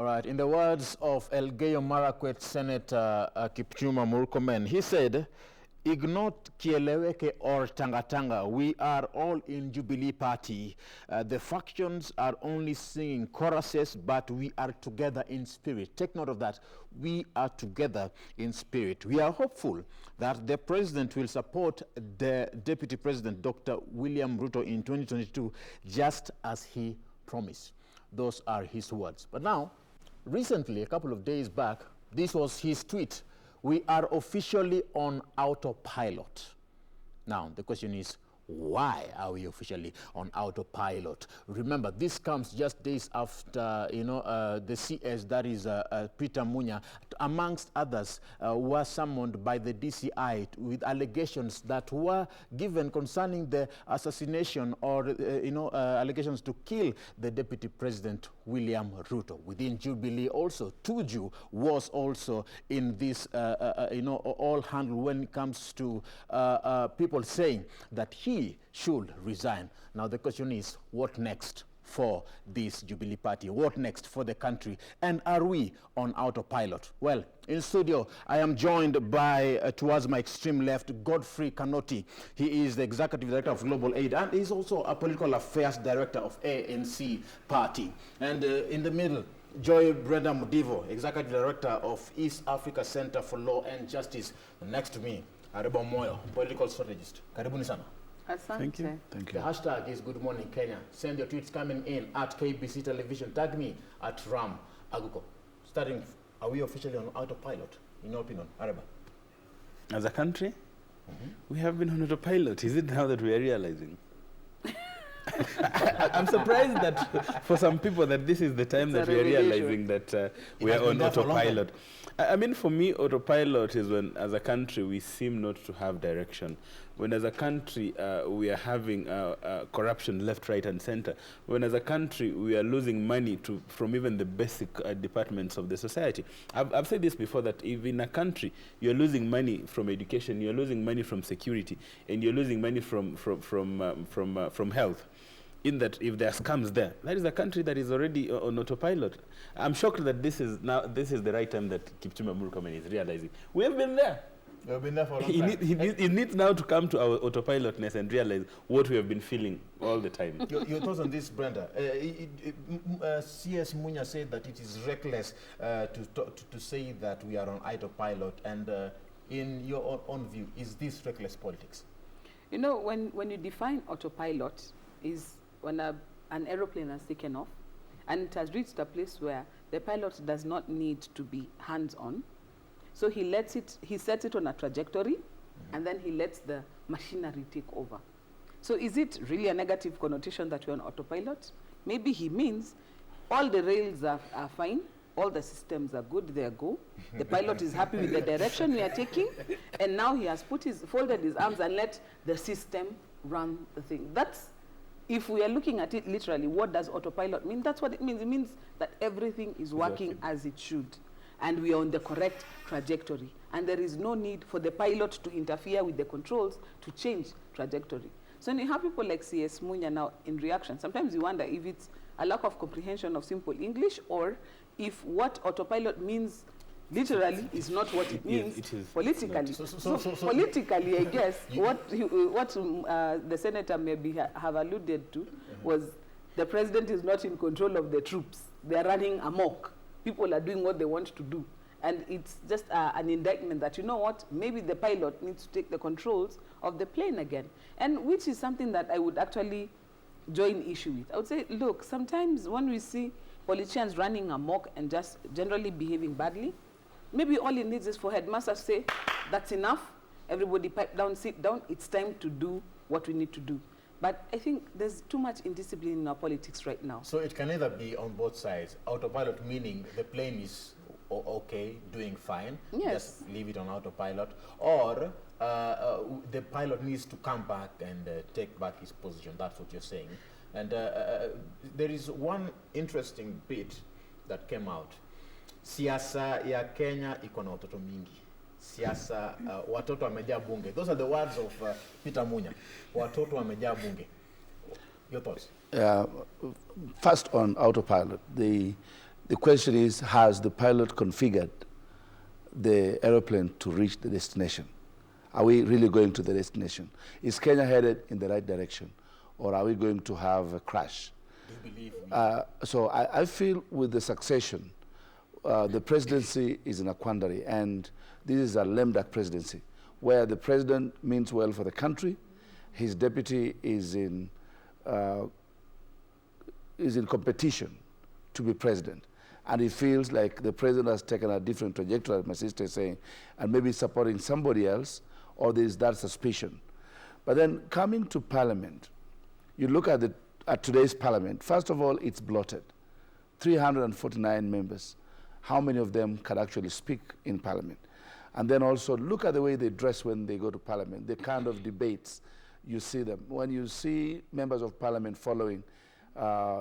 All right. In the words of Elgeyo Marakwet Senator Kipchumba Murkomen, he said, "Ignore kieleweke or tangatanga. We are all in Jubilee Party. The factions are only singing choruses, but we are together in spirit." Take note of that. We are together in spirit. We are hopeful that the president will support the Deputy President, Dr. William Ruto, in 2022, just as he promised. Those are his words. But now, recently, a couple of days back, this was his tweet: "We are officially on autopilot." Now, the question is, why are we officially on autopilot? Remember, this comes just days after, the CS, that is Peter Munya, amongst others, were summoned by the DCI with allegations that were given concerning the assassination or, allegations to kill the Deputy President, William Ruto. Within Jubilee also, Tuju was also in this, all handle when it comes to people saying that he should resign. Now the question is, what next for this Jubilee Party? What next for the country? And are we on autopilot? Well, in studio, I am joined by, towards my extreme left, Godfrey Kanoti. He is the Executive Director of Global Aid, and he's also a Political Affairs Director of ANC Party. And in the middle, Joy Brenda Mudivo, Executive Director of East Africa Center for Law and Justice. Next to me, Areba Moyo, Political Strategist. Karibuni sana. Thank you. Thank you. The hashtag is Good Morning Kenya. Send your tweets coming in at KBC Television. Tag me at Ram Aguko. Starting, are we officially on autopilot, in your opinion, Areba? As a country, we have been on autopilot. Is it now that we are realizing? I'm surprised that for some people that this is the time that we are realizing that we are on autopilot. I mean, for me, autopilot is when, as a country, we seem not to have direction. When, as a country, we are having corruption left, right, and center. When, as a country, we are losing money from even the basic departments of the society. I've said this before, that if in a country you're losing money from education, you're losing money from security, and you're losing money from health, in that if there are scams there, that is a country that is already on autopilot. I'm shocked that this is the right time that Kipchumba Murkomen is realizing. We have been there. We have been there for a long time. He needs now to come to our autopilotness and realize what we have been feeling all the time. Your thoughts on this, Brenda? CS Munya said that it is reckless to say that we are on autopilot, and in your own view, is this reckless politics? You know, when you define autopilot, is when an aeroplane has taken off and it has reached a place where the pilot does not need to be hands-on. So he sets it on a trajectory, and then he lets the machinery take over. So is it really a negative connotation that we're on autopilot? Maybe he means all the rails are fine, all the systems are good, they are go. The pilot is happy with the direction we are taking, and now he has folded his arms and let the system run the thing. That's, if we are looking at it literally, what does autopilot mean? That's what it means. It means that everything is working as it should, and we are on the correct trajectory, and there is no need for the pilot to interfere with the controls to change trajectory. So when you have people like CS Munya now in reaction, sometimes you wonder if it's a lack of comprehension of simple English, or if what autopilot means literally is not what it means politically. So politically, I guess, what the senator maybe have alluded to was the president is not in control of the troops. They are running amok. People are doing what they want to do. And it's just an indictment that, you know what, maybe the pilot needs to take the controls of the plane again. And which is something that I would actually join issue with. I would say, look, sometimes when we see politicians running amok and just generally behaving badly, maybe all it needs is for headmasters to say, that's enough, everybody pipe down, sit down, it's time to do what we need to do. But I think there's too much indiscipline in our politics right now. So it can either be on both sides. Autopilot meaning the plane is okay, doing fine, yes, just leave it on autopilot, or the pilot needs to come back and take back his position. That's what you're saying. And there is one interesting bit that came out. Siasa ya Kenya iko na watoto mingi. Siasa, watoto wamejaa bunge. Those are the words of Peter Munya. Watoto wamejaa bunge. Your thoughts? First on autopilot, the The question is, has the pilot configured the aeroplane to reach the destination? Are we really going to the destination? Is Kenya headed in the right direction, or are we going to have a crash? Do you believe me? So I feel with the succession, the presidency is in a quandary, and this is a lame duck presidency, where the president means well for the country, his deputy is in competition to be president. And he feels like the president has taken a different trajectory, as my sister is saying, and maybe supporting somebody else, or there is that suspicion. But then coming to parliament, you look at today's parliament, first of all, it's bloated. 349 members. How many of them can actually speak in parliament? And then also look at the way they dress when they go to parliament, the kind of debates you see them. When you see members of parliament following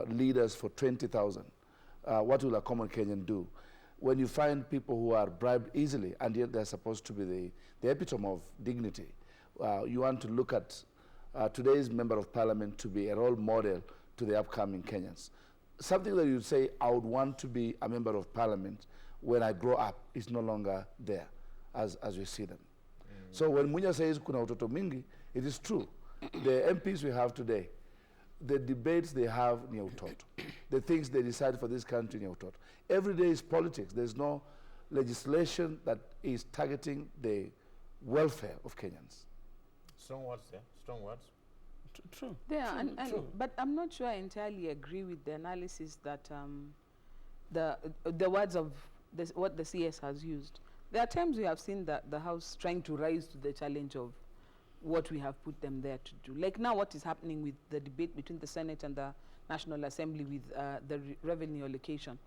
leaders for 20,000, what will a common Kenyan do? When you find people who are bribed easily, and yet they're supposed to be the epitome of dignity, you want to look at today's member of parliament to be a role model to the upcoming Kenyans. Something that you say, I would want to be a member of parliament when I grow up, is no longer there as we see them. So when Munya says kuna utoto mingi, it is true. The MPs we have today, the debates they have ni utoto. The things they decide for this country ni utoto. Every day is politics. There's no legislation that is targeting the welfare of Kenyans. Strong words, yeah? Strong words. True. Yeah, True. but I'm not sure I entirely agree with the analysis that the words of what the CS has used. There are times we have seen the House trying to rise to the challenge of what we have put them there to do. Like now what is happening with the debate between the Senate and the National Assembly with the revenue allocation.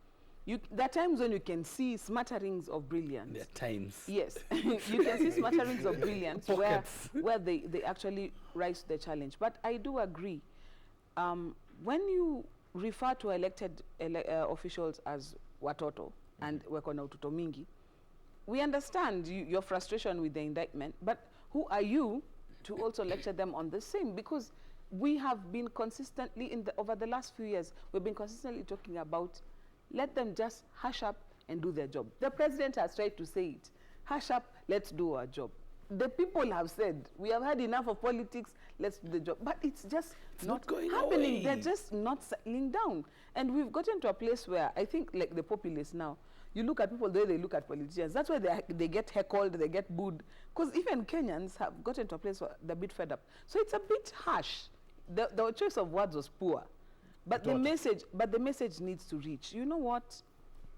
There are times when you can see smatterings of brilliance. There are times. Yes, you can see smatterings of brilliance where they actually rise to the challenge. But I do agree. When you refer to elected officials as watoto and wekona utoto mingi, we understand your frustration with the indictment, but who are you to also lecture them on the same? Because we have been consistently, over the last few years, we've been consistently talking about let them just hush up and do their job. The president has tried to say it. Hush up, let's do our job. The people have said, we have had enough of politics, let's do the job. But it's just not going happening. away. They're just not settling down. And we've gotten to a place where I think like the populace now, you look at people the way they look at politicians. That's why they get heckled, they get booed. Because even Kenyans have gotten to a place where they're a bit fed up. So it's a bit harsh. The choice of words was poor. But the message needs to reach. You know what?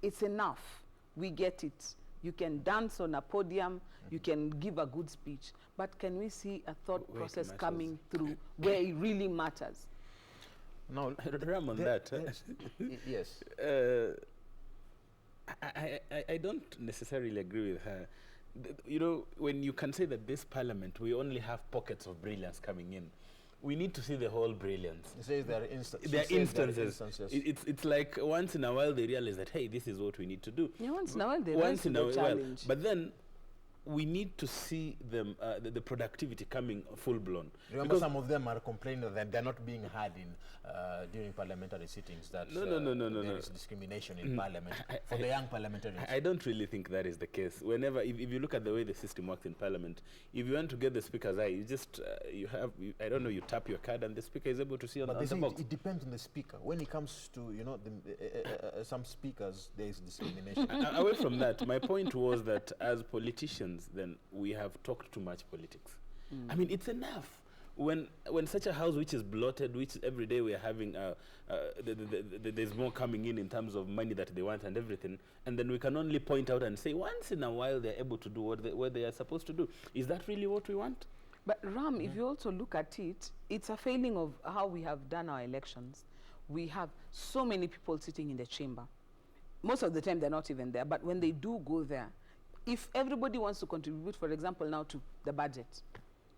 It's enough. We get it. You can dance on a podium, you can give a good speech, but can we see a thought process coming through where it really matters? No, Ram on that. Yes. I don't necessarily agree with her. You know, when you can say that this parliament, we only have pockets of brilliance coming in, we need to see the whole brilliance. It says there are instances. It's like once in a while they realize that, hey, this is what we need to do. Yeah, once in a while they rise to the challenge. But then we need to see them, the productivity coming full blown. Remember, some of them are complaining that they're not being heard in during parliamentary sittings. That there is discrimination in parliament for the young parliamentarians. I don't really think that is the case. Whenever, if you look at the way the system works in parliament, if you want to get the speaker's eye, you just I don't know, you tap your card and the speaker is able to see on the box. It depends on the speaker. When it comes to some speakers, there is discrimination. Away from that, my point was that as politicians, then we have talked too much politics. I mean, it's enough. When such a house which is bloated, which every day we are having, there's more coming in terms of money that they want and everything, and then we can only point out and say once in a while they're able to do what they are supposed to do. Is that really what we want? But Ram, if you also look at it, it's a failing of how we have done our elections. We have so many people sitting in the chamber. Most of the time they're not even there, but when they do go there, if everybody wants to contribute, for example, now to the budget,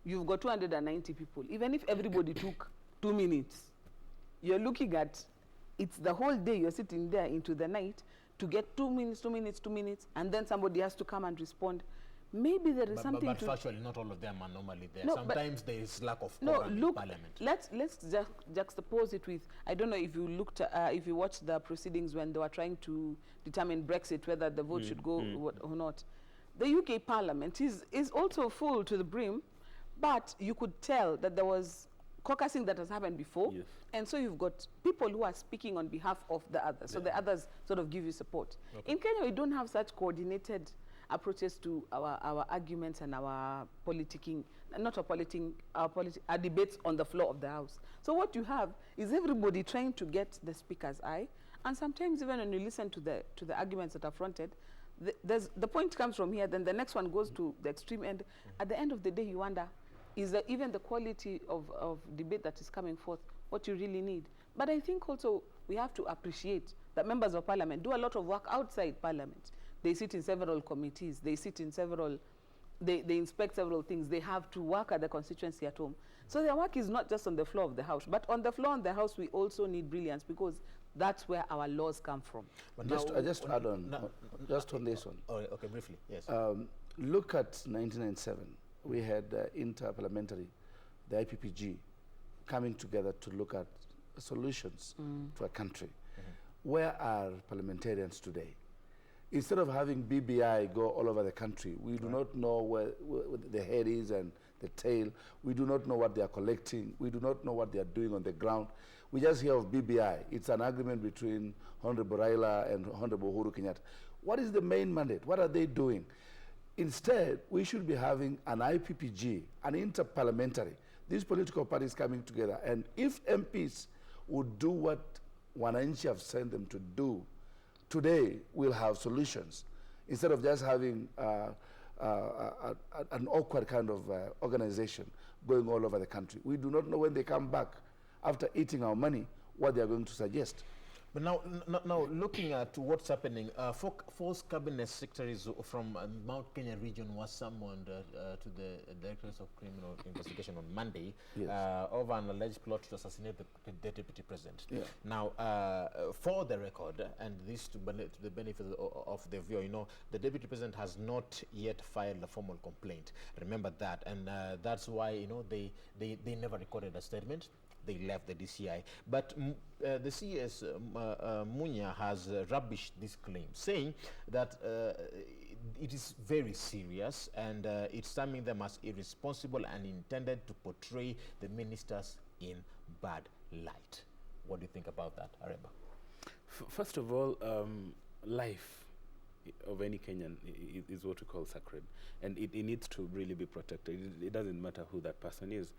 you've got 290 people. Even if everybody took 2 minutes, you're looking at, it's the whole day you're sitting there into the night to get 2 minutes, 2 minutes, 2 minutes, and then somebody has to come and respond. maybe there is something but to... factually, not all of them are normally there. No, Sometimes there is lack of No, quorum in look, Parliament. let's juxtapose it with, I don't know if you looked, if you watched the proceedings when they were trying to determine Brexit, whether the vote should go or not. The UK Parliament is also full to the brim, but you could tell that there was caucusing that has happened before, Yes. and so you've got people who are speaking on behalf of the others, so the others sort of give you support. Okay. In Kenya, we don't have such coordinated approaches to our arguments and our politicking, not our debates on the floor of the House. So what you have is everybody trying to get the speaker's eye, and sometimes even when you listen to the arguments that are fronted, the point comes from here, then the next one goes to the extreme end. At the end of the day, you wonder, is that even the quality of debate that is coming forth what you really need? But I think also we have to appreciate that members of Parliament do a lot of work outside Parliament. They sit in several committees, they sit in several, they inspect several things, they have to work at the constituency at home. So their work is not just on the floor of the House, but on the floor of the House we also need brilliance, because that's where our laws come from. But Just add on, just on this one. Oh, okay, briefly, yes. Look at 1997. We had interparliamentary, the IPPG, coming together to look at solutions to a country. Where are parliamentarians today? Instead of having BBI go all over the country, we do not know where the head is and the tail. We do not know what they are collecting. We do not know what they are doing on the ground. We just hear of BBI. It's an agreement between Honorable Raila and Honorable Uhuru Kenyatta. What is the main mandate? What are they doing? Instead, we should be having an IPPG, an interparliamentary, these political parties coming together. And if MPs would do what Wananchi have sent them to do, today we'll have solutions. Instead of just having an awkward kind of organization going all over the country. We do not know when they come back after eating our money what they are going to suggest. But now looking at what's happening, four cabinet secretaries from Mount Kenya region was summoned to the Directors of Criminal Investigation on Monday over an alleged plot to assassinate the Deputy President. Yeah. Now, for the record, and this to the benefit of the viewer, you know, the Deputy President has not yet filed a formal complaint. Remember that, and that's why, you know, they never recorded a statement. They left the DCI. But the CS, Munya, has rubbished this claim, saying that it is very serious and it's terming them as irresponsible and intended to portray the ministers in bad light. What do you think about that, Areba? First of all, life of any Kenyan is what we call sacred, and it needs to really be protected. It doesn't matter who that person is.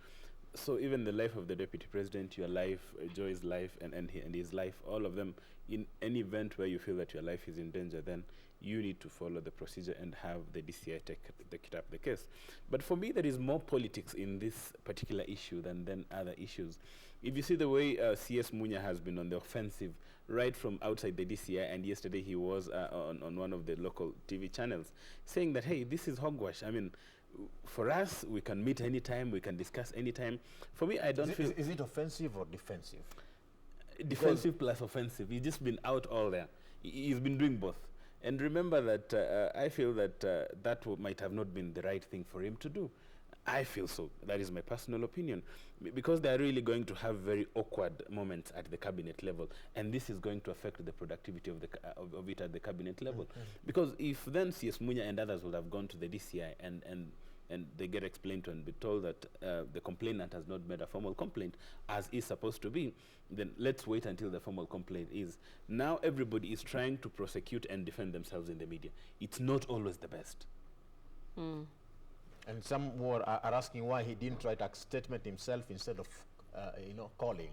So even the life of the Deputy President, your life, Joy's life, and his life, all of them, in any event where you feel that your life is in danger, then you need to follow the procedure and have the DCI take up the case. But for me, there is more politics in this particular issue than other issues. If you see the way CS Munya has been on the offensive right from outside the DCI, and yesterday he was on one of the local TV channels saying that, hey, this is hogwash. I mean, for us, we can meet anytime, we can discuss anytime. For me, I don't feel... Is it offensive or defensive? Defensive plus offensive. He's just been out all there. He's been doing both. And remember that I feel that that might have not been the right thing for him to do. I feel so. That is my personal opinion. Because they are really going to have very awkward moments at the cabinet level. And this is going to affect the productivity of it at the cabinet level. Because if then CS Munya and others would have gone to the DCI and they get explained to and be told that the complainant has not made a formal complaint, as is supposed to be, then let's wait until the formal complaint is. Now everybody is trying to prosecute and defend themselves in the media. It's not always the best. And some more are asking why he didn't write a statement himself instead of, calling.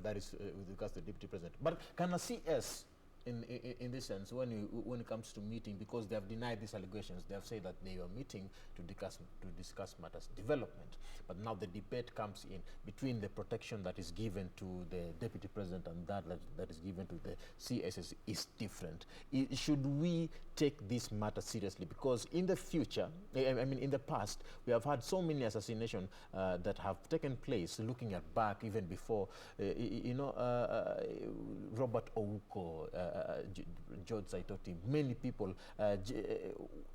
That is with regards to the Deputy President. But can a CS, in this sense, when it comes to meeting, because they have denied these allegations, they have said that they were meeting to discuss matters development. But now the debate comes in between the protection that is given to the Deputy President and that is given to the CSS is different. Should we take this matter seriously? Because in the future, in the past, we have had so many assassinations that have taken place, looking at back even before, Robert Ouko, George Saitoti, many people,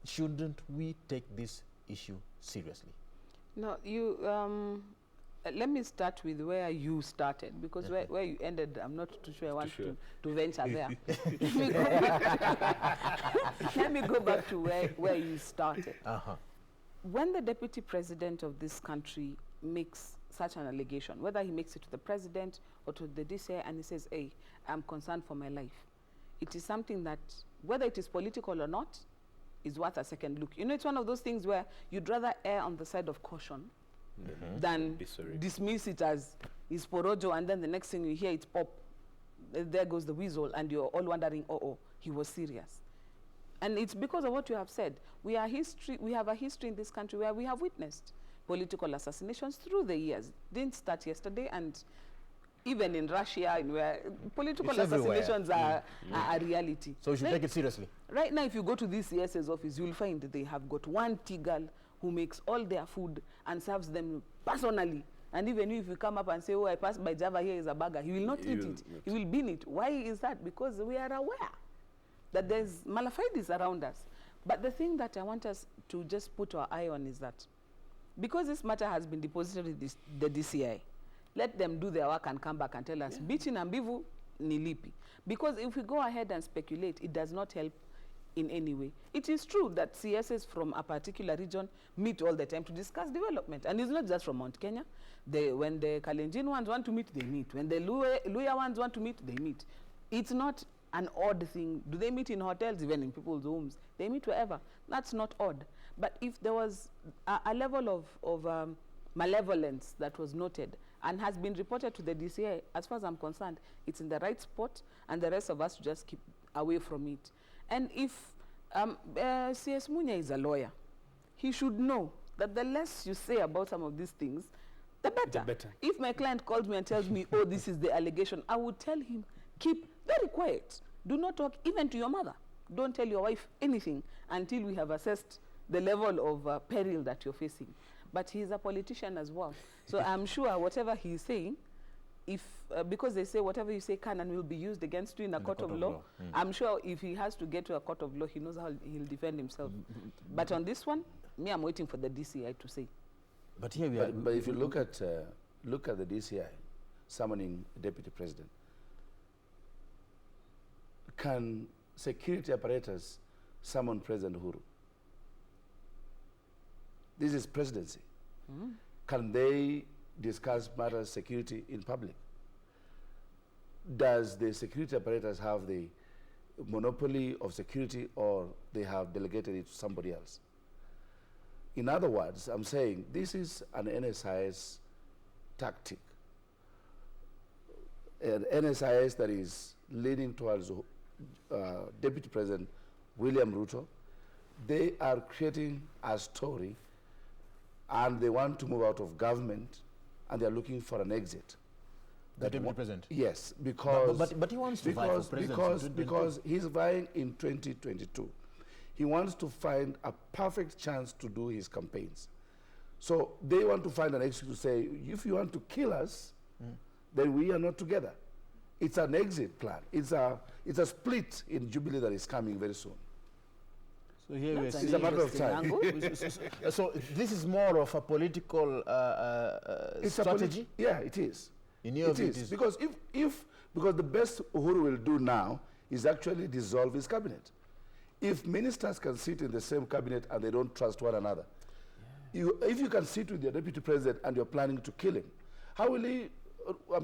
shouldn't we take this issue seriously? No, you. Let me start with where you started, because where you ended, I'm not too sure I want to venture there. Let me go back to where you started. When the deputy president of this country makes such an allegation, whether he makes it to the president or to the DCI, and he says, hey, I'm concerned for my life, it is something that, whether it is political or not, is worth a second look. You know, it's one of those things where you'd rather err on the side of caution than dismiss it as is porojo, and then the next thing you hear it's pop, there goes the weasel, and you're all wondering, oh, he was serious. And it's because of what you have said. We have a history in this country where we have witnessed political assassinations through the years. Didn't start yesterday, and even in Russia, where political assassinations are a reality. So we should take it seriously. Right now, if you go to this CS's office, you'll find that they have got one T-girl who makes all their food and serves them personally. And even if you come up and say, oh, I passed by Java, here is a burger, he will not eat it. He will bin it. Why is that? Because we are aware that there's malafidis around us. But the thing that I want us to just put our eye on is that because this matter has been deposited with the DCI, let them do their work and come back and tell us, bichi na mbivu ni lipi. Because if we go ahead and speculate, it does not help in any way. It is true that CSs from a particular region meet all the time to discuss development. And it's not just from Mount Kenya. When the Kalenjin ones want to meet, they meet. When the Luya ones want to meet, they meet. It's not an odd thing. Do they meet in hotels, even in people's homes? They meet wherever. That's not odd. But if there was a level of malevolence that was noted and has been reported to the DCI, as far as I'm concerned, it's in the right spot, and the rest of us just keep away from it. And if CS Munya is a lawyer, he should know that the less you say about some of these things, the better. If my client calls me and tells me, oh, this is the allegation, I would tell him, keep very quiet. Do not talk even to your mother. Don't tell your wife anything until we have assessed the level of peril that you're facing. But he's a politician as well. So I'm sure whatever he's saying, because they say whatever you say can and will be used against you in a court of law, I'm sure if he has to get to a court of law, he knows how he'll defend himself. But on this one, I'm waiting for the DCI to say. But here we are. But if you look at the DCI summoning a deputy president, can security apparatus summon President Uhuru? This is presidency. Can they discuss matters of security in public? Does the security apparatus have the monopoly of security, or they have delegated it to somebody else? In other words, I'm saying this is an NSIS tactic. An NSIS that is leading towards Deputy President William Ruto. They are creating a story, and they want to move out of government, and they're looking for an exit. The deputy president? Yes, because... But he wants to vie for president. Because he's vying in 2022. He wants to find a perfect chance to do his campaigns. So they want to find an excuse to say, if you want to kill us, then we are not together. It's an exit plan. It's a split in Jubilee that is coming very soon. So here we it's a matter of time. So this is more of a political strategy? Yeah, it is. In your view, it is. Because because the best Uhuru will do now is actually dissolve his cabinet. If ministers can sit in the same cabinet and they don't trust one another, if you can sit with your deputy president and you're planning to kill him, how will he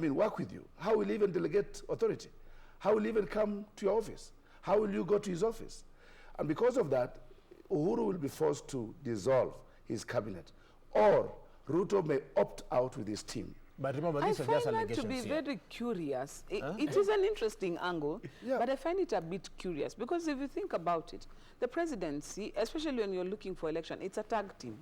work with you? How will he even delegate authority? How will he even come to your office? How will you go to his office? And because of that, Uhuru will be forced to dissolve his cabinet, or Ruto may opt out with his team. But remember, I find that to be very curious. It is an interesting angle, but I find it a bit curious, because if you think about it, the presidency, especially when you're looking for election, it's a tag team.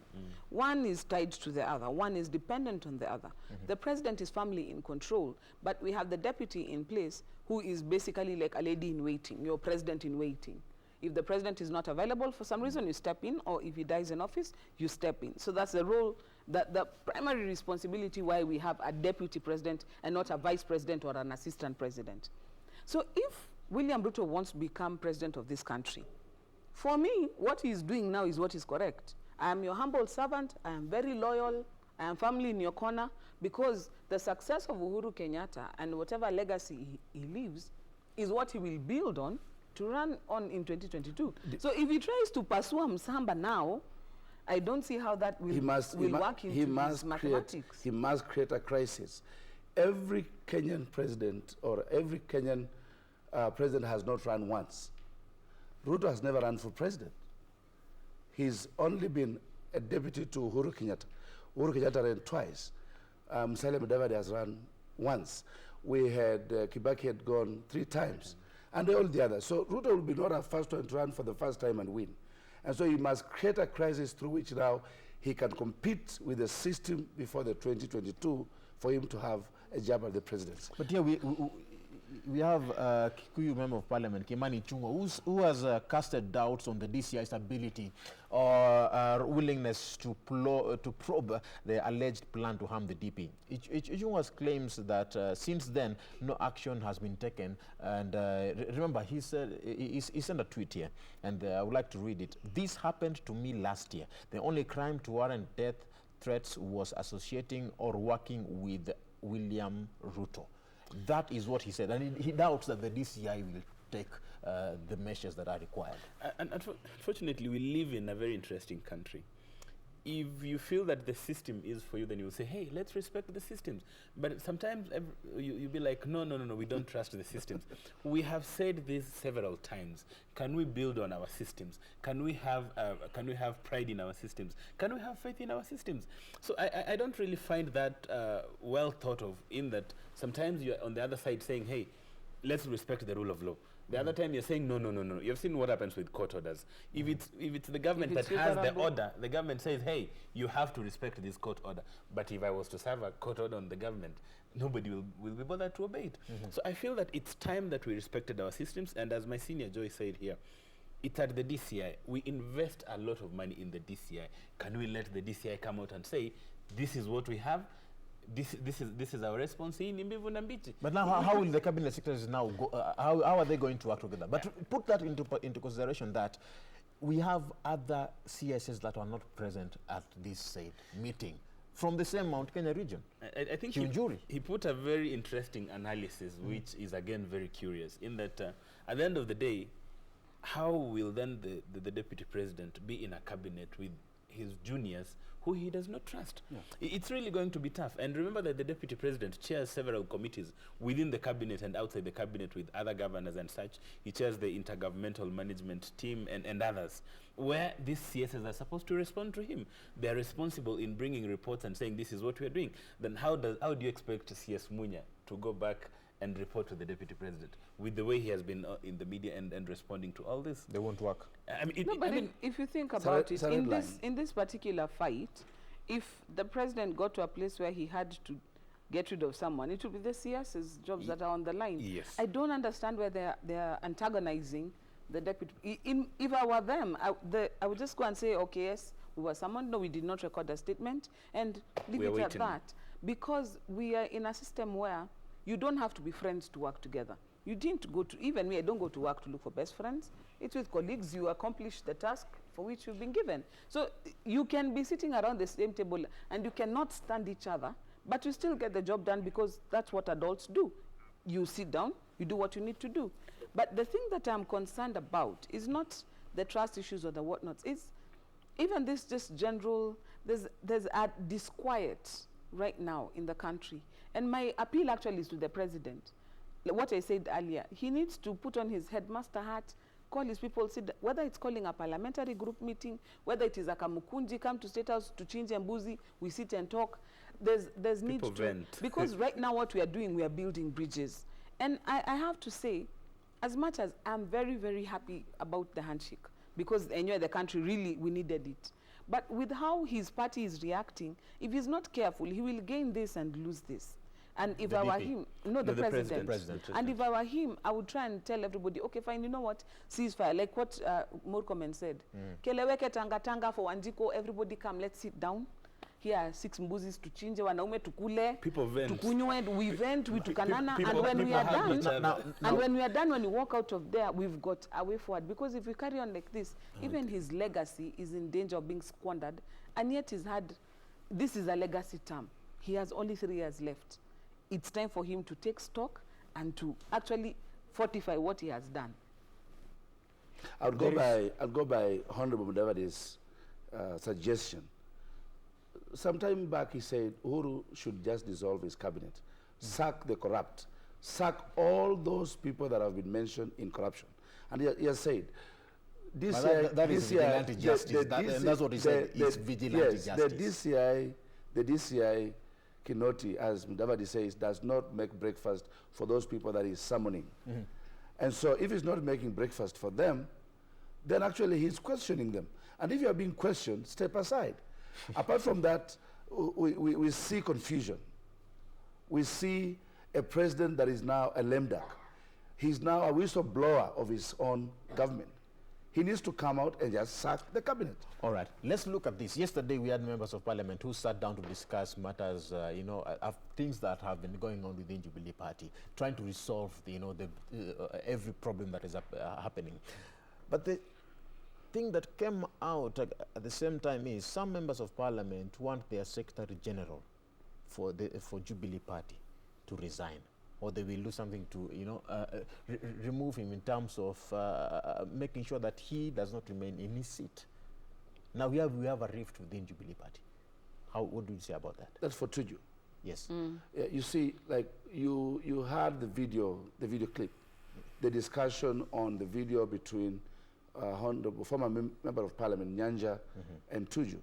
One is tied to the other. One is dependent on the other. The president is firmly in control, but we have the deputy in place who is basically like a lady in waiting, your president in waiting. If the president is not available for some reason, you step in, or if he dies in office, you step in. So that's the role, the primary responsibility why we have a deputy president and not a vice president or an assistant president. So if William Ruto wants to become president of this country. For me, what he is doing now is what is correct. I am your humble servant. I am very loyal. I am firmly in your corner, because the success of Uhuru Kenyatta and whatever legacy he leaves is what he will build on to run on in 2022. So if he tries to pursue Msamba now, I don't see how that will, work into his mathematics. He must create a crisis. Every Kenyan president or every Kenyan president has not run once. Ruto has never run for president. He's only been a deputy to Uhuru Kenyatta. Uhuru Kenyatta ran twice. Musalia Mudavadi has run once. We had Kibaki had gone 3 times, and all the others. So Ruto will be not a first one to run for the first time and win. And so he must create a crisis through which now he can compete with the system before the 2022 for him to have a jab at the presidency. But here we have Kikuyu Member of Parliament, Kimani Ichung'wah, who has casted doubts on the DCI's ability or willingness to probe the alleged plan to harm the DP. Ichung'wah claims that since then, no action has been taken. And remember, he said he sent a tweet here, and I would like to read it. "This happened to me last year. The only crime to warrant death threats was associating or working with William Ruto." That is what he said, and he doubts that the DCI will take the measures that are required. And unfortunately, we live in a very interesting country. If you feel that the system is for you, then you'll say, hey, let's respect the systems. But sometimes you'll be like, no, we don't trust the systems. We have said this several times. Can we build on our systems? Can we have pride in our systems? Can we have faith in our systems? So I don't really find that well thought of, in that sometimes you're on the other side saying, hey, let's respect the rule of law. The other time you're saying, no. You've seen what happens with court orders. If it's the government that has the order, the government says, hey, you have to respect this court order. But if I was to serve a court order on the government, nobody will be bothered to obey it. So I feel that it's time that we respected our systems. And as my senior Joy said here, it's at the DCI. We invest a lot of money in the DCI. Can we let the DCI come out and say, this is what we have? This is our response in Mbivu na Mbichi. But now, how will the cabinet secretaries now go? How are they going to work together? But put that into consideration that we have other CSs that are not present at this said meeting from the same Mount Kenya region. I think he put a very interesting analysis, which is again very curious. In that, at the end of the day, how will then the deputy president be in a cabinet with his juniors who he does not trust? It's really going to be tough. And remember that the deputy president chairs several committees within the cabinet and outside the cabinet with other governors and such. He chairs the intergovernmental management team and others, where these CSs are supposed to respond to him. They are responsible in bringing reports and saying this is what we are doing. Then how do you expect CS Munya to go back and report to the deputy president with the way he has been in the media and responding to all this? They won't work. I mean, if you think about it, in this particular fight, if the president got to a place where he had to get rid of someone, it would be the CS's jobs that are on the line. Yes. I don't understand where they're antagonizing the deputy. If I were them, I would just go and say, okay, yes, we were summoned. No, we did not record a statement, and leave it at that. Because we are in a system where you don't have to be friends to work together. You didn't go to, even me, I don't go to work to look for best friends. It's with colleagues. You accomplish the task for which you've been given. So you can be sitting around the same table and you cannot stand each other, but you still get the job done because that's what adults do. You sit down, you do what you need to do. But the thing that I'm concerned about is not the trust issues or the whatnots. It's even this just general, there's a disquiet right now in the country. And my appeal actually is to the president. What I said earlier, he needs to put on his headmaster hat, call his people, sit, whether it's calling a parliamentary group meeting, whether it is a Kamukunji, come to State House to change Mbuzi, we sit and talk. There's need to vent. Because right now what we are doing, we are building bridges. And I have to say, as much as I'm very, very happy about the handshake, because anyway, the country really, we needed it. But with how his party is reacting, if he's not careful, he will gain this and lose this. And if I were him, the president. And if I were him, I would try and tell everybody, okay, fine, you know what, ceasefire, like what Murkomen said. Keleweke tanga tanga for Wanjiko, everybody come, let's sit down. here are 6 mbuzis tuchinje, wanaume tukule, People vent. tukunywe, we vent, we tukanana, People- and when we are people hug each done, other. and when we are done, when we walk out of there, we've got a way forward. Because if we carry on like this, even his legacy is in danger of being squandered, and yet he's had, this is a legacy term. He has only 3 years left. It's time for him to take stock and to actually fortify what he has done. I'll go by Honorable Mudavadi's suggestion. Some time back he said Uhuru should just dissolve his cabinet, sack the corrupt, sack all those people that have been mentioned in corruption. And he has said, this But that is this year, vigilante justice, and that's what he said, is vigilante yes, justice. The DCI Kinoti, as Mudavadi says, does not make breakfast for those people that he's summoning. And so if he's not making breakfast for them, then actually he's questioning them. And if you are being questioned, step aside. Apart from that, we see confusion. We see a president that is now a lame duck. He's now a whistleblower of his own government. He needs to come out and just sack the cabinet. All right, let's look at this. Yesterday, we had members of parliament who sat down to discuss matters, things that have been going on within Jubilee Party, trying to resolve, every problem that is happening. But the thing that came out at the same time is some members of parliament want their Secretary General for Jubilee Party to resign, or they will do something to, remove him in terms of making sure that he does not remain in his seat. Now we have a rift within Jubilee Party. What do you say about that? That's for Tuju. Yes. Yeah, you see, like you had the video clip, the discussion on the video between Honorable former member of Parliament Nyanja and Tuju.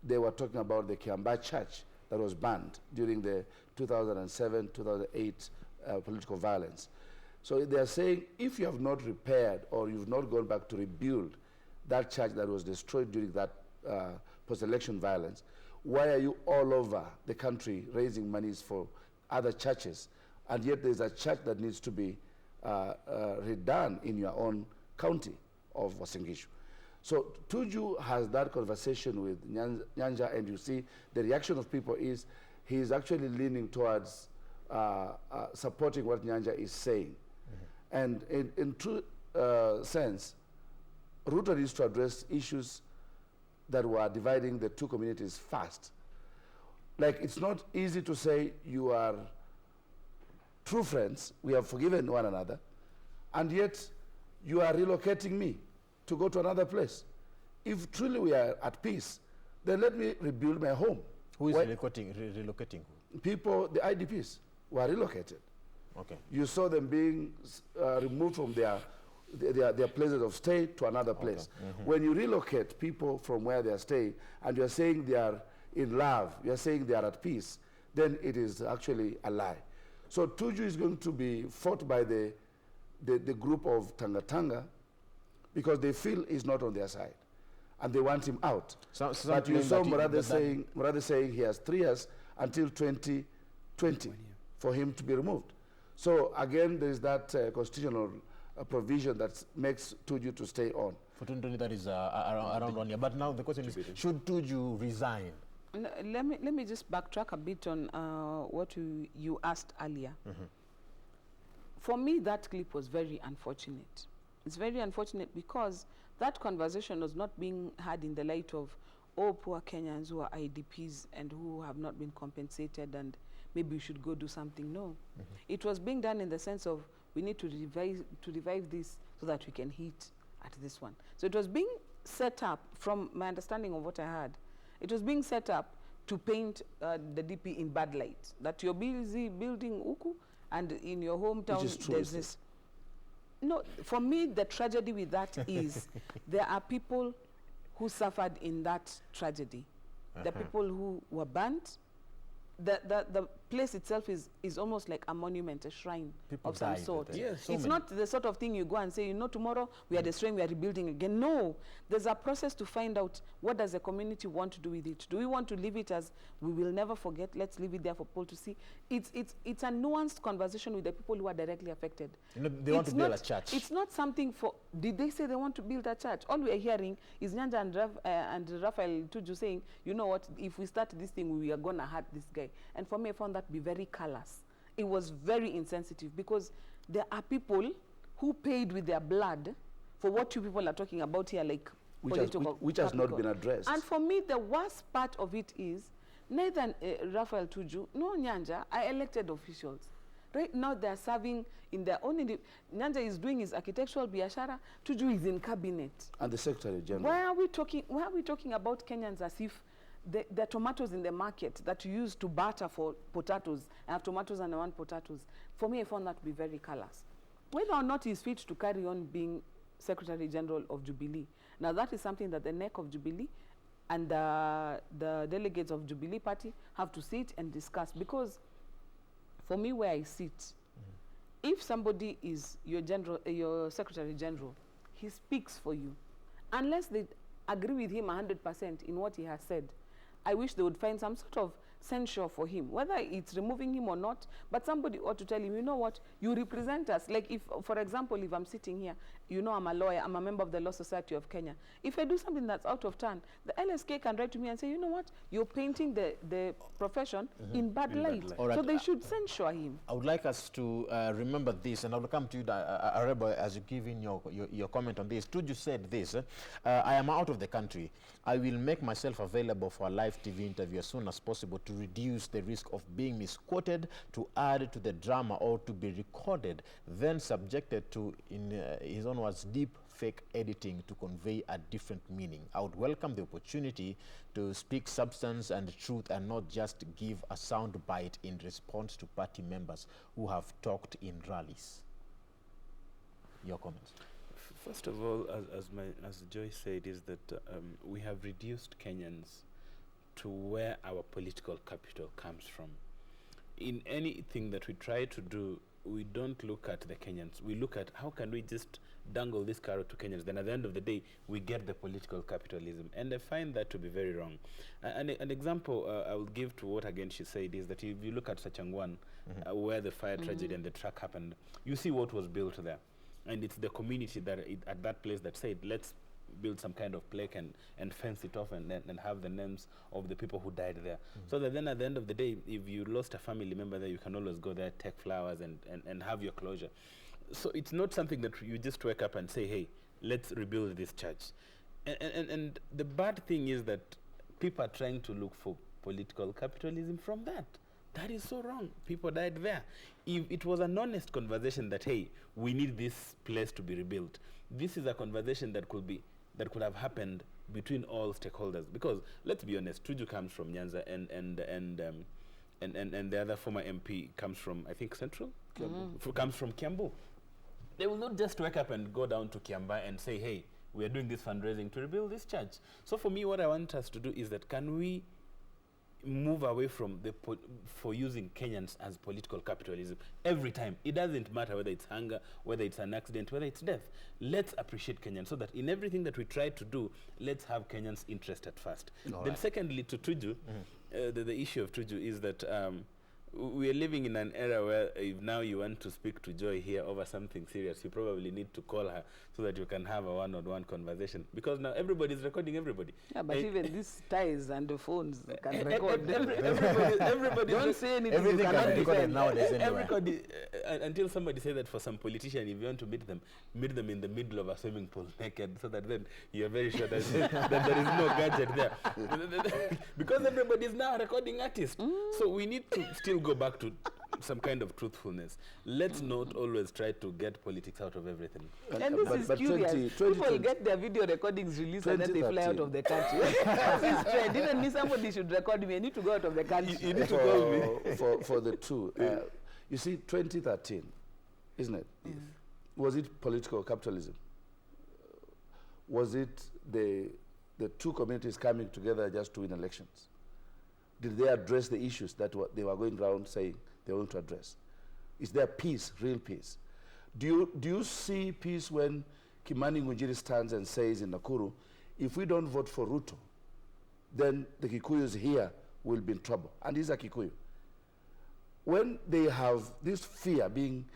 They were talking about the Kiambaa Church that was banned during the 2007-2008 political violence. So they are saying, if you have not repaired or you've not gone back to rebuild that church that was destroyed during that post-election violence, why are you all over the country raising monies for other churches? And yet there's a church that needs to be redone in your own county of Uasin Gishu. So Tuju has that conversation with Nyanja, and you see the reaction of people is he's actually leaning towards supporting what Nyanja is saying. And in true sense, Ruto needs to address issues that were dividing the two communities fast. Like, it's not easy to say you are true friends, we have forgiven one another, and yet you are relocating me to go to another place. If truly we are at peace, then let me rebuild my home. Who is relocating who? People, the IDPs, were relocated. Okay. You saw them being removed from their places of stay to another place. When you relocate people from where they are staying and you're saying they are in love, you're saying they are at peace, then it is actually a lie. So Tuju is going to be fought by the group of Tanga Tanga because they feel he's not on their side and they want him out. But you saw Murathe saying he has 3 years until 2020 for him to be removed. So again, there is that constitutional provision that makes Tuju to stay on. For 2020, that is around 1 year. But now the question is, should Tuju resign? No, let me just backtrack a bit on what you asked earlier. For me, that clip was very unfortunate. It's very unfortunate because that conversation was not being had in the light of, oh, poor Kenyans who are IDPs and who have not been compensated and maybe we should go do something. No. It was being done in the sense of, we need to revive this so that we can hit at this one. So it was being set up, from my understanding of what I heard, it was being set up to paint the DP in bad light. That you're busy building Uku, and in your hometown there's this. No, for me, the tragedy with that is there are people who suffered in that tragedy. The people who were burnt, the place itself is almost like a monument, a shrine People of some died sort. there. Yes. So It's many. not the sort of thing you go and say, you know, tomorrow we are destroying, we are rebuilding again. No, there's a process to find out what does the community want to do with it. Do we want to leave it as we will never forget? Let's leave it there for people to see. It's a nuanced conversation with the people who are directly affected. You know, they want It's to build not- a church. It's not something for. Did they say they want to build a church? All we are hearing is Nyanja and Raphael Tuju saying, you know what? If we start this thing, we are gonna hurt this guy. And for me, I found that to be very callous. It was very insensitive because there are people who paid with their blood for what you people are talking about here, like Which has- political which has not capital. been addressed. And for me, the worst part of it is neither Raphael Tuju nor Nyanja are elected officials. Right now, they are serving in their own. Nyanja is doing his architectural biashara. Tuju is in cabinet. And the Secretary General. Why are we talking about Kenyans as if the tomatoes in the market that you use to barter for potatoes? I have tomatoes and I want potatoes. For me, I found that to be very callous. Whether or not he's fit to carry on being Secretary General of Jubilee, now that is something that the NEC of Jubilee and the delegates of Jubilee Party have to sit and discuss. Because for me, where I sit, if somebody is your Secretary General, he speaks for you. Unless they agree with him 100% in what he has said, I wish they would find some sort of censure for him, whether it's removing him or not, but somebody ought to tell him, you know what, you represent us. Like if, for example, if I'm sitting here, you know I'm a lawyer, I'm a member of the Law Society of Kenya. If I do something that's out of turn, the LSK can write to me and say, you know what, you're painting the profession in bad light. All right. So they should censure him. I would like us to remember this, and I will come to you, Arebo, as you give in your comment on this. Tuju said this, I am out of the country. I will make myself available for a live TV interview as soon as possible to reduce the risk of being misquoted, to add to the drama, or to be recorded, then subjected to, in his own words, deep fake editing to convey a different meaning. I would welcome the opportunity to speak substance and truth and not just give a sound bite in response to party members who have talked in rallies. Your comments. First of all, as Joyce said, is that we have reduced Kenyans to where our political capital comes from. In anything that we try to do, we don't look at the Kenyans. We look at how can we just dangle this carrot to Kenyans. Then at the end of the day, we get the political capitalism. And I find that to be very wrong. An example I will give to what again she said is that if you look at Sachangwan, where the fire tragedy and the truck happened, you see what was built there. And it's the community that at that place that said, let's build some kind of plaque and fence it off and have the names of the people who died there. So that then at the end of the day, if you lost a family member there, you can always go there, take flowers and have your closure. So it's not something that you just wake up and say, hey, let's rebuild this church. And the bad thing is that people are trying to look for political capitalism from that. That is so wrong. People died there. If it was an honest conversation that, hey, we need this place to be rebuilt, this is a conversation that could have happened between all stakeholders. Because let's be honest, Tuju comes from Nyanza and the other former MP comes from, I think, Central? Comes from Kiambu. They will not just wake up and go down to Kiamba and say, hey, we are doing this fundraising to rebuild this church. So for me, what I want us to do is that can we move away from for using Kenyans as political capitalism every time. It doesn't matter whether it's hunger, whether it's an accident, whether it's death. Let's appreciate Kenyans so that in everything that we try to do, let's have Kenyans' interest at first. Then secondly, to Tuju, the issue of Tuju is that we are living in an era where if now you want to speak to Joy here over something serious, you probably need to call her so that you can have a one-on-one conversation. Because now everybody is recording everybody. Yeah, but even these ties and the phones can record. Everybody Don't say anything. Everything you can cannot be recorded defend. nowadays anyway. Everybody, until somebody said that for some politician, if you want to meet them in the middle of a swimming pool naked, so that then you're very sure that there is no gadget there. Because everybody is now a recording artist. So we need to still go back to some kind of truthfulness. Let's not always try to get politics out of everything. And this is curious. People get their video recordings released and then they fly out of the country. This is trend. Even me, somebody should record me. I need to go out of the country. You need to call me. For the two, you see, 2013, isn't it? Yes. Was it political capitalism? Was it the two communities coming together just to win elections? Did they address the issues that they were going around saying they were going to address? Is there peace, real peace? Do you see peace when Kimani Ngunjiri stands and says in Nakuru, if we don't vote for Ruto, then the Kikuyus here will be in trouble? And he's a Kikuyu. When they have this fear being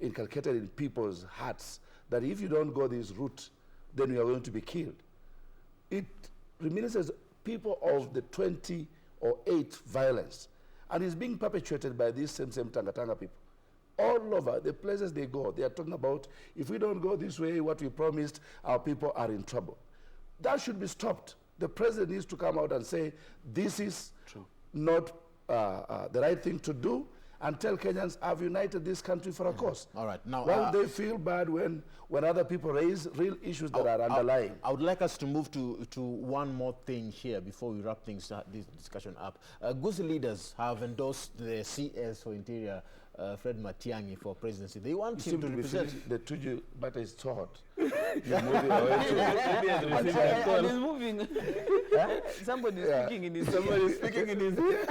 inculcated in people's hearts that if you don't go this route, then you are going to be killed, it reminisces people of the 2008 violence, and is being perpetuated by these same Tanga people. All over the places they go, they are talking about, if we don't go this way, what we promised, our people are in trouble. That should be stopped. The president needs to come out and say, this is not the right thing to do, and tell Kenyans, I've united this country for a cause. All right. Now, why would they feel bad when other people raise real issues that are underlying? I would like us to move to one more thing here before we wrap this discussion up. Gusii leaders have endorsed the CS for Interior, Fred Matiang'i, for presidency. They want him to represent. The Tuju matter is so hot. You're moving away to and he's moving. Somebody is speaking in his ear. Somebody is speaking in his ear.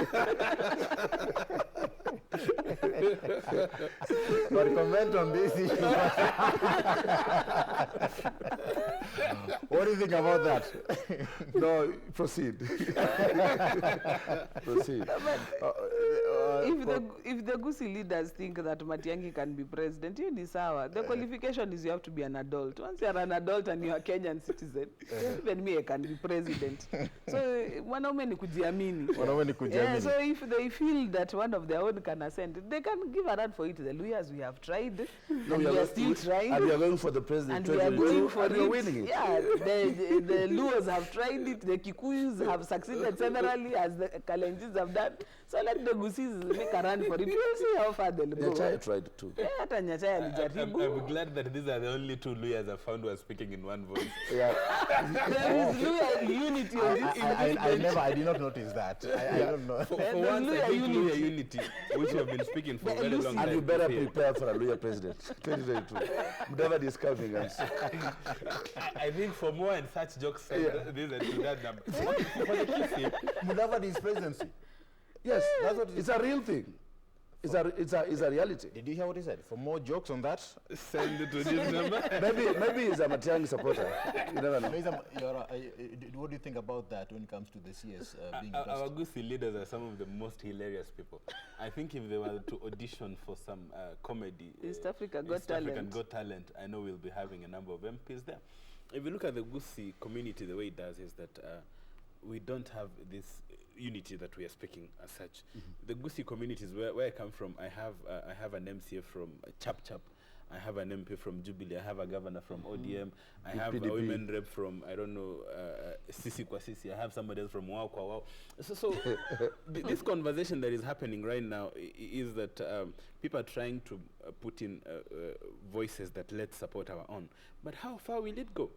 But comment on this issue. What do you think about that? No, proceed. Proceed. If the Gusii leaders think that Matiang'i can be president, you ni sawa. The qualification is you have to be an adult. Once you are an adult and you are a Kenyan citizen, even me, I can be president. So, wanaume ni kujiamini. Yeah, so if they feel that one of their own can ascend, they can give a run for it. The Luyas, we have tried, no, and we are still trying. And we are going for the president. And we are going for it. Winning it. Yeah, the Luos have tried it. The Kikuyus have succeeded severally, as the Kalenjins have done. So let the Gusis make a run for it. We'll see how far they'll go. Nyachaya tried too. Yeah, I'm glad that these are the only two Luyas I've found who are speaking in one voice. Yeah. There is Luya unity. I did not notice that. I don't know. For once, I think Luya unity, which we have been speaking for a very long time. And you better prepare for a Luya president. 2022. Mudavadi is coming. I think for more and such jokes, this and to that number. For the Kisi, Mudavadi's presidency. Yes, that's what it's a real thing. It's a reality. Did you hear what he said? For more jokes on that, send it to this number. maybe he's a Matiang'i supporter. You never know. What do you think about that when it comes to the CS being Our Gusii leaders are some of the most hilarious people. I think if they were to audition for some comedy, East African Got Talent, I know we'll be having a number of MPs there. If you look at the Gusii community, the way it does is that we don't have this unity that we are speaking as such. The Gusii communities, where I come from, I have an MCA from Chap Chap, I have an MP from Jubilee, I have a governor from ODM, I have PDP. a women rep from, I don't know, Sisi kwa Sisi, I have somebody else from Wow kwa Wow. So this conversation that is happening right now is that people are trying to put in voices that let's support our own. But how far will it go?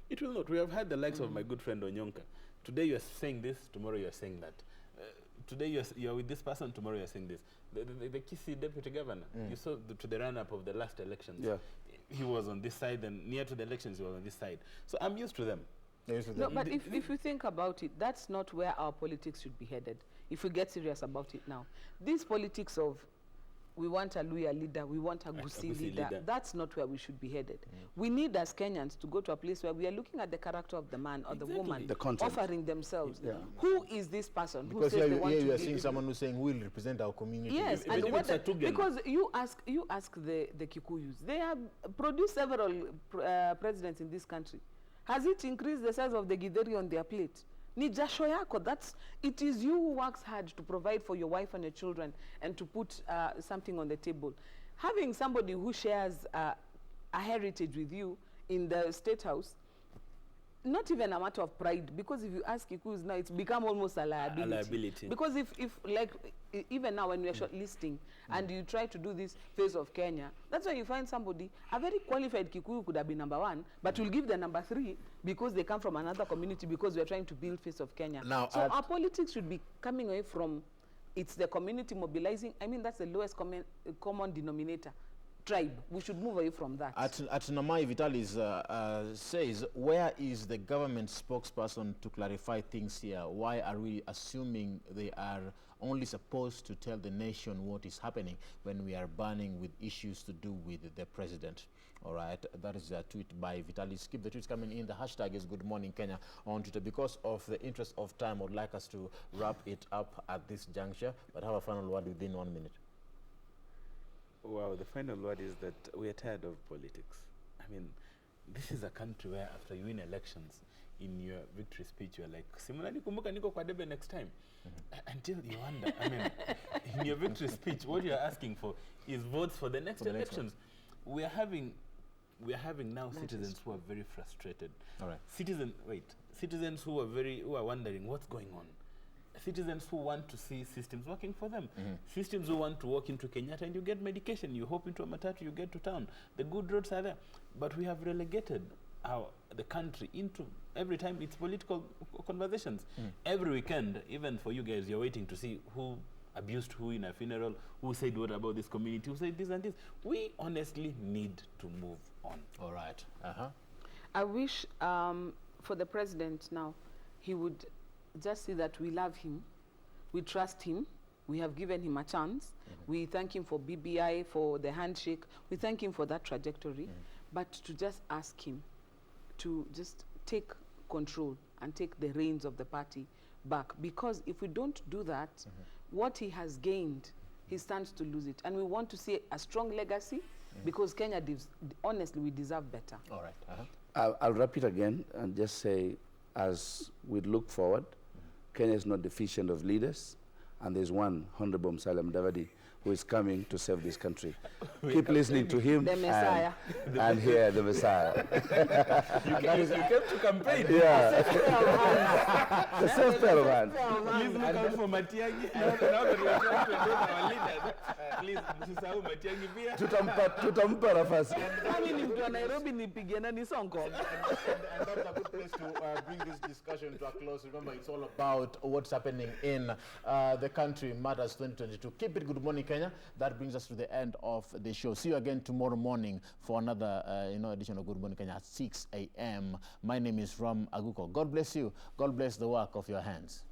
It will not. We have had the likes of my good friend Onyonka. Today you are saying this, tomorrow you are saying that. Today you are with this person, tomorrow you are saying this. The Kisii deputy governor, you saw to the run-up of the last elections. Yeah. He was on this side, and near to the elections he was on this side. So I'm used to them. No, but if you think about it, that's not where our politics should be headed. If we get serious about it now. This politics of we want a Luya leader, we want a Gusii leader. That's not where we should be headed. We need as Kenyans to go to a place where we are looking at the character of the man or the woman, offering themselves. Yeah. Who is this person? Because who says they want to you are seeing someone who's saying we'll represent our community. Yes, and because you ask the Kikuyus, they have produced several presidents in this country. Has it increased the size of the githeri on their plate? Ni jasho yako. It is you who works hard to provide for your wife and your children and to put something on the table. Having somebody who shares a heritage with you in the State House, not even a matter of pride, because if you ask Kikuyus now, it's become almost a liability. Because if like, even now when we are shortlisting and you try to do this Face of Kenya, that's why you find somebody, a very qualified Kikuyu could have been #1, but you'll give the #3 because they come from another community, because we are trying to build Face of Kenya. Now, so our politics should be coming away from, it's the community mobilizing. I mean, that's the lowest common denominator. tribe. We should move away from that. At Namai, Vitalis says, where is the government spokesperson to clarify things here? Why are we assuming they are only supposed to tell the nation what is happening when we are burning with issues to do with the president? All right, that is a tweet by Vitalis. Keep the tweets coming in. The hashtag is Good Morning Kenya on Twitter. Because of the interest of time, I would like us to wrap it up at this juncture, but have a final word within 1 minute. Wow, the final word is that we are tired of politics. I mean, this is a country where after you win elections, in your victory speech, you're like, Simulani kumbuka niko kwa debe next time. Until you wonder, I mean, in your victory speech, what you're asking for is votes for the next elections. We are having now citizens who are very frustrated. All right. Citizens who are wondering what's going on. Citizens who want to see systems working for them. Systems who want to walk into Kenyatta and you get medication, you hop into a matatu, you get to town. The good roads are there. But we have relegated the country into, every time it's political conversations. Every weekend, even for you guys, you're waiting to see who abused who in a funeral, who said what about this community, who said this and this. We honestly need to move on. All right. I wish for the president now, he would just see that we love him, we trust him, we have given him a chance. We thank him for BBI, for the handshake. We thank him for that trajectory. But to just ask him to just take control and take the reins of the party back. Because if we don't do that, what he has gained, he stands to lose it. And we want to see a strong legacy because Kenya, honestly, we deserve better. All right. I'll wrap it again and just say, as we look forward, Kenya is not deficient of leaders, and there's one, Honorable Musalia Mudavadi, who is coming to save this country. Keep listening to him. The Messiah. And hear the Messiah. You came to campaign. Yeah. The safe pair of hands. Please look out for Matiang'i. Now that we are trying to endorse our leaders, please, msisahau Matiang'i pia. Tutampa nafasi. Kami ni mtu wa Nairobi nipige nani Sonko. And that's a good place to bring this discussion to a close. Remember, it's all about what's happening in the country, Matters 2022. Keep it Good Morning Kenya. That brings us to the end of the show. See you again tomorrow morning for another edition of Good Morning Kenya at 6 a.m. My name is Ram Aguko. God bless you. God bless the work of your hands.